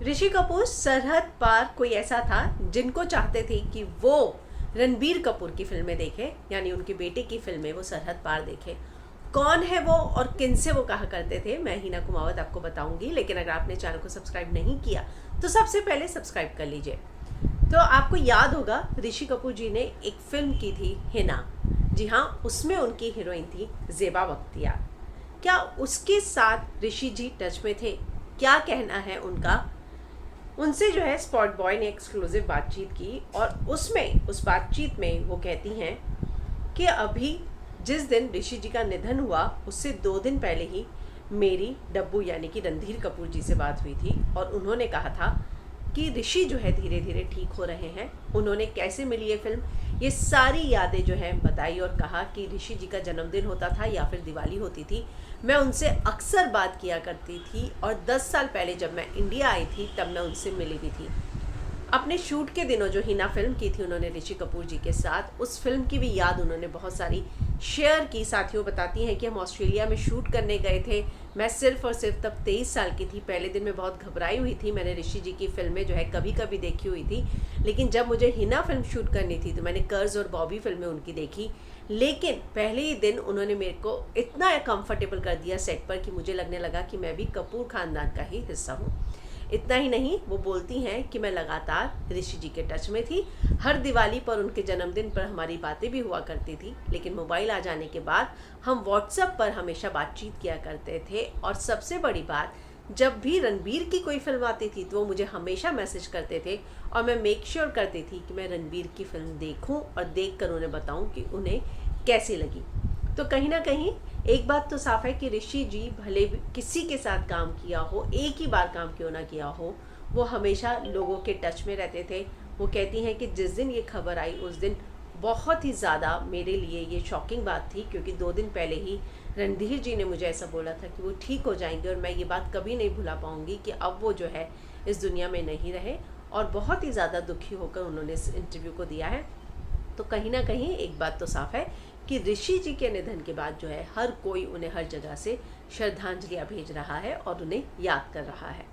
ऋषि कपूर सरहद पार कोई ऐसा था जिनको चाहते थे कि वो रणबीर कपूर की फिल्में देखे, यानी उनके बेटे की फिल्में वो सरहद पार देखे। कौन है वो और किन से वो कहा करते थे, मैं हिना कुमावत आपको बताऊंगी। लेकिन अगर आपने चैनल को सब्सक्राइब नहीं किया तो सबसे पहले सब्सक्राइब कर लीजिए। तो आपको याद होगा ऋषि कपूर जी ने एक फिल्म की थी हिना। जी हाँ, उसमें उनकी हीरोइन थी ज़ेबा बख्तियार। क्या उसके साथ ऋषि जी टच में थे? क्या कहना है उनका? उनसे जो है स्पॉट बॉय ने एक्सक्लूसिव बातचीत की और उस बातचीत में वो कहती हैं कि अभी जिस दिन ऋषि जी का निधन हुआ उससे 2 दिन पहले ही मेरी डब्बू यानी कि रणधीर कपूर जी से बात हुई थी और उन्होंने कहा था कि ऋषि जो है धीरे धीरे ठीक हो रहे हैं। उन्होंने कैसे मिली ये फिल्म, ये सारी यादें जो है बताई और कहा कि ऋषि जी का जन्मदिन होता था या फिर दिवाली होती थी, मैं उनसे अक्सर बात किया करती थी और 10 साल पहले जब मैं इंडिया आई थी तब मैं उनसे मिली भी थी। अपने शूट के दिनों जो हिना फिल्म की थी उन्होंने ऋषि कपूर जी के साथ, उस फिल्म की भी याद उन्होंने बहुत सारी शेयर की। साथियों बताती हैं कि हम ऑस्ट्रेलिया में शूट करने गए थे। मैं सिर्फ और सिर्फ तब 23 साल की थी। पहले दिन में बहुत घबराई हुई थी। मैंने ऋषि जी की फिल्में जो है कभी कभी देखी हुई थी, लेकिन जब मुझे हिना फिल्म शूट करनी थी तो मैंने कर्ज और बॉबी फिल्में उनकी देखी। लेकिन पहले ही दिन उन्होंने मेरे को इतना कंफर्टेबल कर दिया सेट पर कि मुझे लगने लगा कि मैं भी कपूर खानदान का ही हिस्सा हूँ। इतना ही नहीं, वो बोलती हैं कि मैं लगातार ऋषि जी के टच में थी। हर दिवाली पर उनके जन्मदिन पर हमारी बातें भी हुआ करती थी, लेकिन मोबाइल आ जाने के बाद हम व्हाट्सएप पर हमेशा बातचीत किया करते थे। और सबसे बड़ी बात, जब भी रणबीर की कोई फिल्म आती थी तो वो मुझे हमेशा मैसेज करते थे और मैं मेक श्योर करती थी कि मैं रणबीर की फिल्म देखूं और देख कर उन्हें बताऊं कि उन्हें कैसी लगी। तो कहीं ना कहीं एक बात तो साफ है कि ऋषि जी भले भी किसी के साथ काम किया हो, एक ही बार काम क्यों ना किया हो, वो हमेशा लोगों के टच में रहते थे। वो कहती हैं कि जिस दिन ये खबर आई उस दिन बहुत ही ज़्यादा मेरे लिए ये शॉकिंग बात थी, क्योंकि 2 दिन पहले ही रणधीर जी ने मुझे ऐसा बोला था कि वो ठीक हो जाएंगे और मैं ये बात कभी नहीं भुला पाऊंगी कि अब वो जो है इस दुनिया में नहीं रहे। और बहुत ही ज़्यादा दुखी होकर उन्होंने इस इंटरव्यू को दिया है। तो कहीं ना कहीं एक बात तो साफ है कि ऋषि जी के निधन के बाद जो है हर कोई उन्हें हर जगह से श्रद्धांजलियाँ भेज रहा है और उन्हें याद कर रहा है।